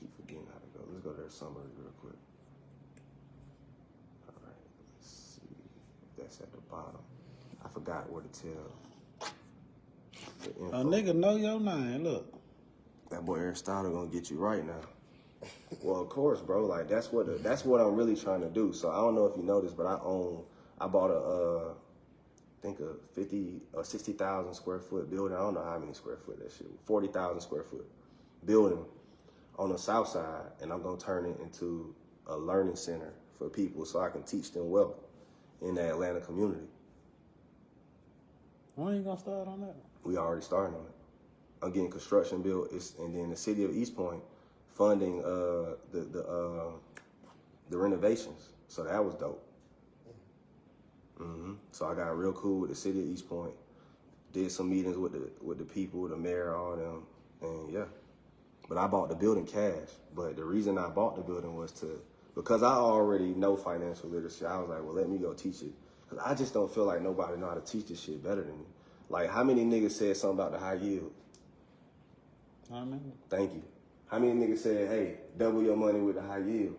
Keep forgetting how to go. Let's go to their summary real quick. All right, let's see. That's at the bottom. I forgot where to tell. A nigga know your name. Look. That boy Aristotle gonna get you right now. Well, of course, bro. Like that's what I'm really trying to do. So I don't know if you noticed, but I bought I think a 50 or 60,000 square foot building. I don't know how many square foot that shit. 40,000 square foot building on the south side, and I'm gonna turn it into a learning center for people so I can teach them wealth in the Atlanta community. When are you gonna start on that? We already started on it. I'm getting construction built. And then the city of East Point funding the renovations. So that was dope. So I got real cool with the city of East Point. Did some meetings with the people, the mayor, all them, and yeah. But I bought the building cash. But the reason I bought the building was because I already know financial literacy. I was like, well, let me go teach it. Because I just don't feel like nobody know how to teach this shit better than me. Like, how many niggas said something about the high yield? I mean, Thank you. How many niggas said, hey, double your money with the high yield?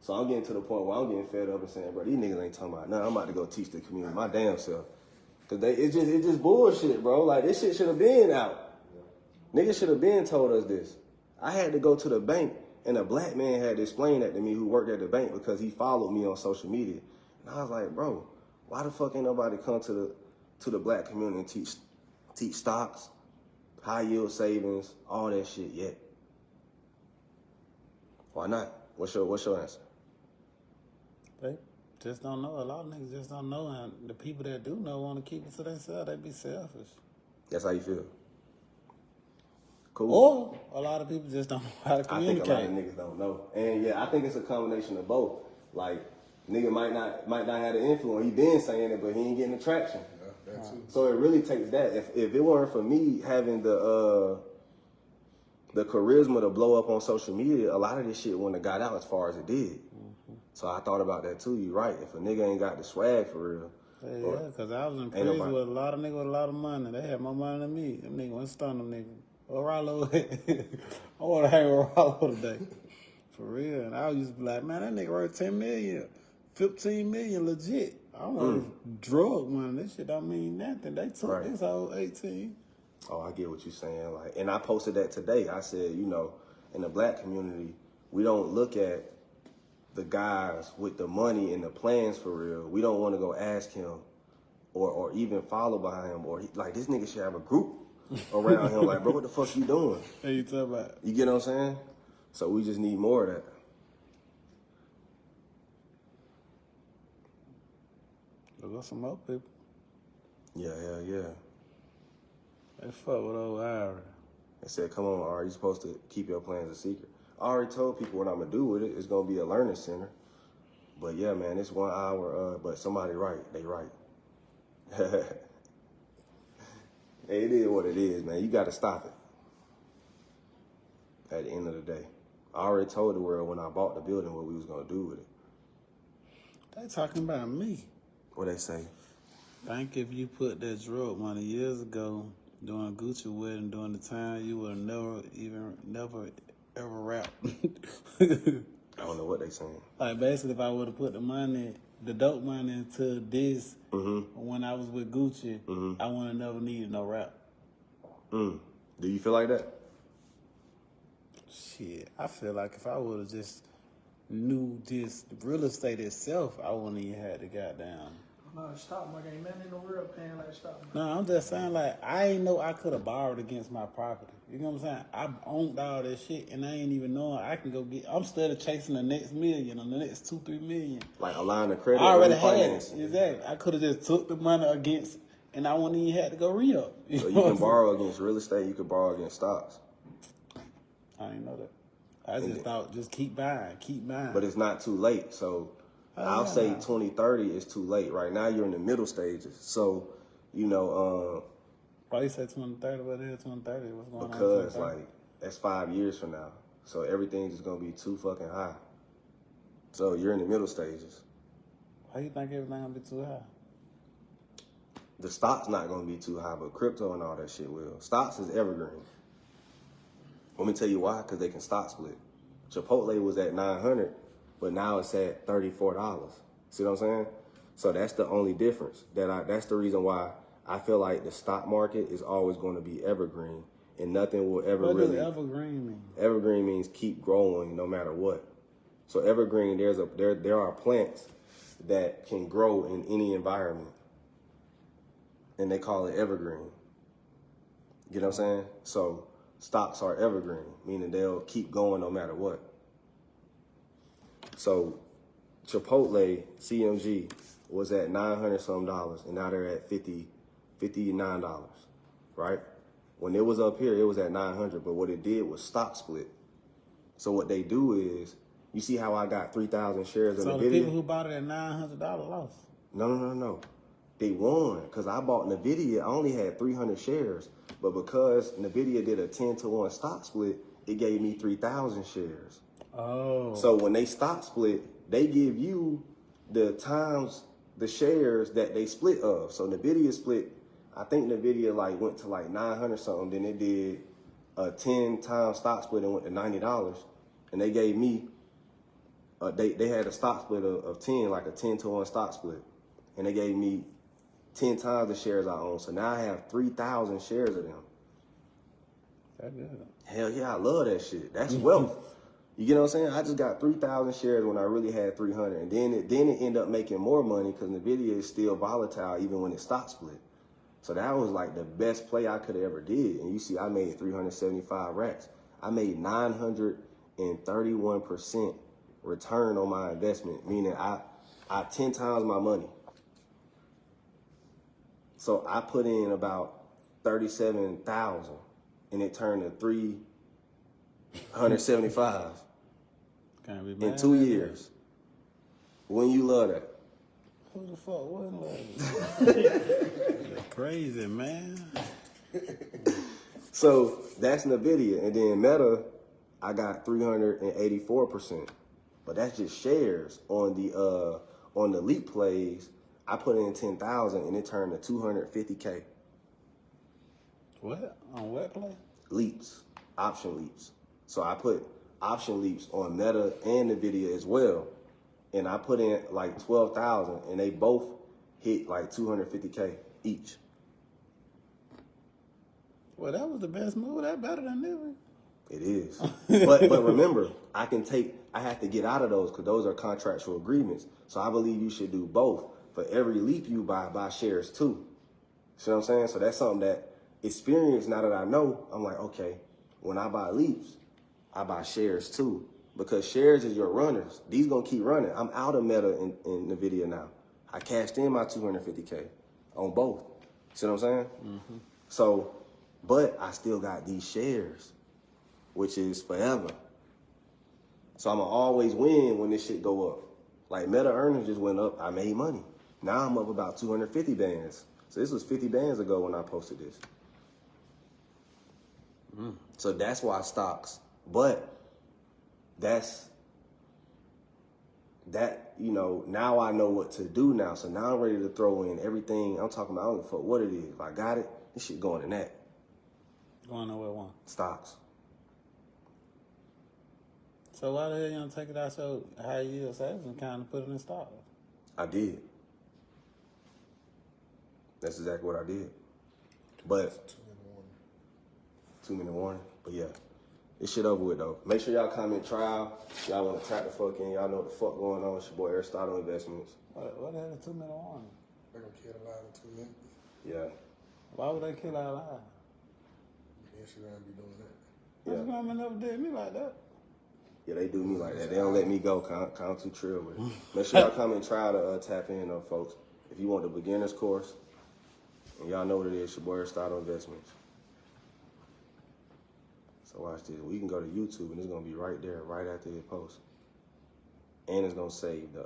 So I'm getting to the point where I'm getting fed up and saying, bro, these niggas ain't talking about nothing. I'm about to go teach the community my damn self. Cause it's just bullshit, bro. Like, this shit should have been out. Niggas should have been told us this. I had to go to the bank, and a black man had to explain that to me who worked at the bank because he followed me on social media. And I was like, bro, why the fuck ain't nobody come to the black community and teach stocks, high yield savings, all that shit yet? Why not? What's your answer? they just don't know. A lot of niggas just don't know, and the people that do know want to keep it to themselves. They be selfish. That's how you feel. Cool. Or a lot of people just don't know how to I think communicate. a lot of niggas don't know. And yeah, I think it's a combination of both. Like, nigga might not have the influence. He been saying it, but he ain't getting the traction. Yeah, that too. So it really takes that. If it weren't for me having the charisma to blow up on social media, a lot of this shit wouldn't have got out as far as it did. So I thought about that too. You right. If a nigga ain't got the swag for real. Yeah, because I was in prison with a lot of niggas with a lot of money. They had more money than me. Them niggas went stun them niggas. Oh, Ralo. I want to hang with Ralo today. For real. And I used to be like, man, that nigga worth 10 million, 15 million legit. I want drug money. This shit don't mean nothing. They took this whole 18. Oh, I get what you're saying. Like, and I posted that today. I said, you know, in the black community, we don't look at the guys with the money and the plans for real. We don't want to go ask him or even follow behind him. Or like, this nigga should have a group around him. Like, bro, what the fuck you doing? What you talking about? You get what I'm saying? So we just need more of that. There got some more people. Yeah, hell yeah. They fuck with old Ira. They said, come on, Ari, you supposed to keep your plans a secret. I already told people what I'm going to do with it. It's going to be a learning center. But yeah, man, it's 1 hour, but somebody right. They right. Hey, it is what it is, man. You got to stop it at the end of the day. I already told the world when I bought the building what we was going to do with it. They talking about me. What they say? Think if you put that drug money years ago during a Gucci wedding during the time, you would have never ever rap. I don't know what they saying. Like, basically, if I would have put the dope money into this when I was with Gucci, I would have never needed no rap. Do you feel like that? Shit, I feel like if I would have just knew this real estate itself, I wouldn't even had the goddamn. No, the stock market ain't nothing in the world paying like stock market. No, I'm just saying, like, I ain't know I could have borrowed against my property. You know what I'm saying? I owned all that shit, and I ain't even knowing I can go get. I'm still chasing the next million or the next 2-3 million. Like a line of credit? I already had finance. it. Exactly. I could have just took the money against, and I wouldn't even had to go re-up. So you can borrow against real estate, you can borrow against stocks. I didn't know that. I just thought, just keep buying. But it's not too late. So I'll say 2030 is too late. Right now you're in the middle stages. So, you know, why you say 2030? What is 2030? What's going on? Because like that's 5 years from now. So everything's just gonna be too fucking high. So you're in the middle stages. Why you think everything gonna be too high? The stock's not gonna be too high, but crypto and all that shit will. Stocks is evergreen. Let me tell you why, because they can stock split. Chipotle was at 900, but now it's at $34. See what I'm saying? So that's the only difference. That's the reason why I feel like the stock market is always going to be evergreen, and nothing will ever what really. What does evergreen mean? Evergreen means keep growing no matter what. So evergreen, there are plants that can grow in any environment, and they call it evergreen. You know what I'm saying? So stocks are evergreen, meaning they'll keep going no matter what. So Chipotle, CMG, was at $900 some, and now they're at $59, right? When it was up here, it was at 900, but what it did was stock split. So what they do is, you see how I got 3,000 shares of So NVIDIA? the people who bought it at $900 lost. No. They won, because I bought NVIDIA, I only had 300 shares, but because NVIDIA did a 10-to-1 stock split, it gave me 3,000 shares. Oh. So when they stock split, they give you the times the shares that they split of. So NVIDIA split, I think NVIDIA like went to like 900 something, then it did a 10 times stock split and went to $90. And they gave me, they had a stock split of 10, like a 10-to-1 stock split. And they gave me 10 times the shares I own. So now I have 3,000 shares of them. That's good. Hell yeah, I love that shit. That's wealth. You get what I'm saying? I just got 3,000 shares when I really had 300. And then it ended up making more money because NVIDIA is still volatile even when it stock split. So that was like the best play I could have ever did. And you see, I made 375 racks. I made 931% return on my investment, meaning I 10 times my money. So I put in about 37,000 and it turned to 375 in 2 years. When you love that? Who the fuck wouldn't love it? Crazy, man. So that's NVIDIA. And then Meta, I got 384%. But that's just shares. On the leap plays, I put in 10,000 and it turned to 250K. What? On what play? Leaps, option leaps. So I put option leaps on Meta and NVIDIA as well. And I put in like 12,000 and they both hit like 250K each. Well, that was the best move. That better than living. It is. but remember, I have to get out of those because those are contractual agreements. So I believe you should do both. For every leap you buy shares too. See what I'm saying? So that's something that experience, now that I know, I'm like, okay, when I buy leaps, I buy shares too. Because shares is your runners. These gonna keep running. I'm out of Meta in NVIDIA now. I cashed in my 250K on both. See what I'm saying? Mm-hmm. So, but I still got these shares, which is forever. So I'm gonna always win when this shit go up. Like Meta earnings just went up, I made money. Now I'm up about 250 bands. So this was 50 bands ago when I posted this. So that's why stocks. But now I know what to do now. So now I'm ready to throw in everything. I'm talking about, I don't give a fuck what it is. If I got it, this shit going in that. Going nowhere one. Stocks. So why the hell you don't take it out so high yield savings and kind of put it in stocks? I did. That's exactly what I did. But 2-minute warning. But yeah, this shit over with though. Make sure y'all comment trial. Y'all want to tap the fuck in. Y'all know what the fuck going on. It's your boy Aristotle Investments. What the hell is 2-minute warning? They're gonna kill a live in 2 minutes. Yeah. Why would they kill our live? Yeah, she gonna be doing that. How's your mama never did me like that? Yeah, they do me like that. They don't let me go. I'm too trill with it. Make sure y'all comment trial to tap in though, folks. If you want the beginner's course, and y'all know what it is, your boy Aristotle Investments. So watch this. We can go to YouTube and it's gonna be right there, right after the post. And it's gonna save the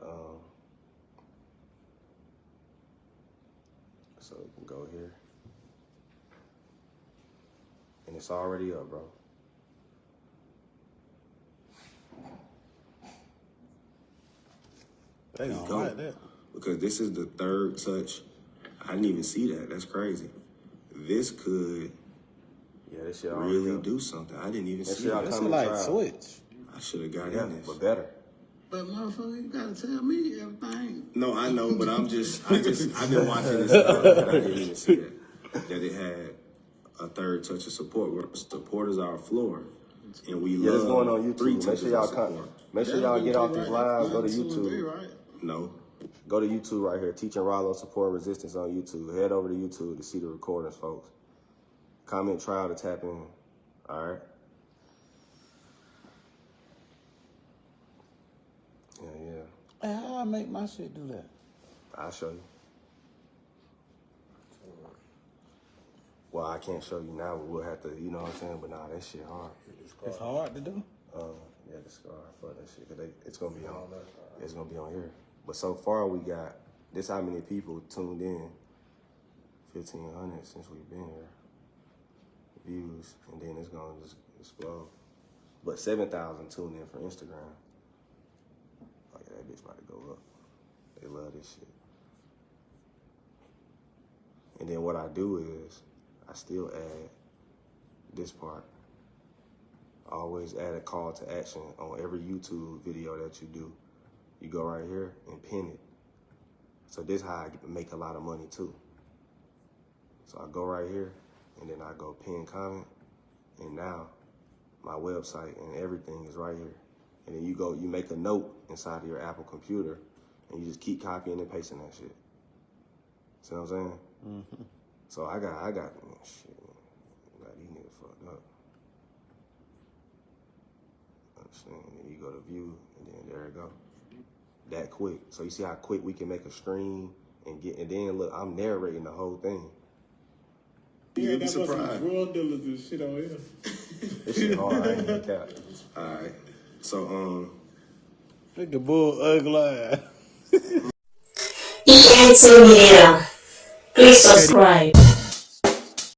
so we can go here. And it's already up, bro. They don't like that. Because this is the third touch. I didn't even see that. That's crazy. This could this shit really do something. I didn't even see that. It's like switch. I should have got in this. But better. But motherfucker, you gotta tell me everything. No, I know, but I've been watching this stuff and I didn't even see that it had a third touch of support. Where support is our floor. And we love it's going on YouTube. 3 touches of support. Make sure y'all get off these lives. Go to YouTube. Right? No. Go to YouTube right here. Teaching Ralo Support Resistance on YouTube. Head over to YouTube to see the recordings, folks. Comment trial to tap in. All right? Yeah. Hey, how I make my shit do that? I'll show you. Well, I can't show you now, but we'll have to, you know what I'm saying? But nah, that shit hard. It's hard to do. Yeah, the scar for that shit. 'Cause it's gonna be on. It's gonna be on here. But so far, we got this. How many people tuned in? 1,500 since we've been here. Views, and then it's gonna just explode. But 7,000 tuned in for Instagram. Oh yeah, that bitch about to go up. They love this shit. And then what I do is I still add this part. I always add a call to action on every YouTube video that you do. You go right here and pin it. So this is how I make a lot of money too. So I go right here and then I go pin comment, and now my website and everything is right here. And then you make a note inside of your Apple computer and you just keep copying and pasting that shit. See what I'm saying? Mm-hmm. So I got shit. Got these niggas fucked up. Understand? And then you go to view, and then there it go. That quick. So you see how quick we can make a stream and then look, I'm narrating the whole thing. You'll be surprised. Real diligent shit on here. This shit hard. I ain't gonna cap. All right. So Look the bull ugly. ENT Media. Please subscribe.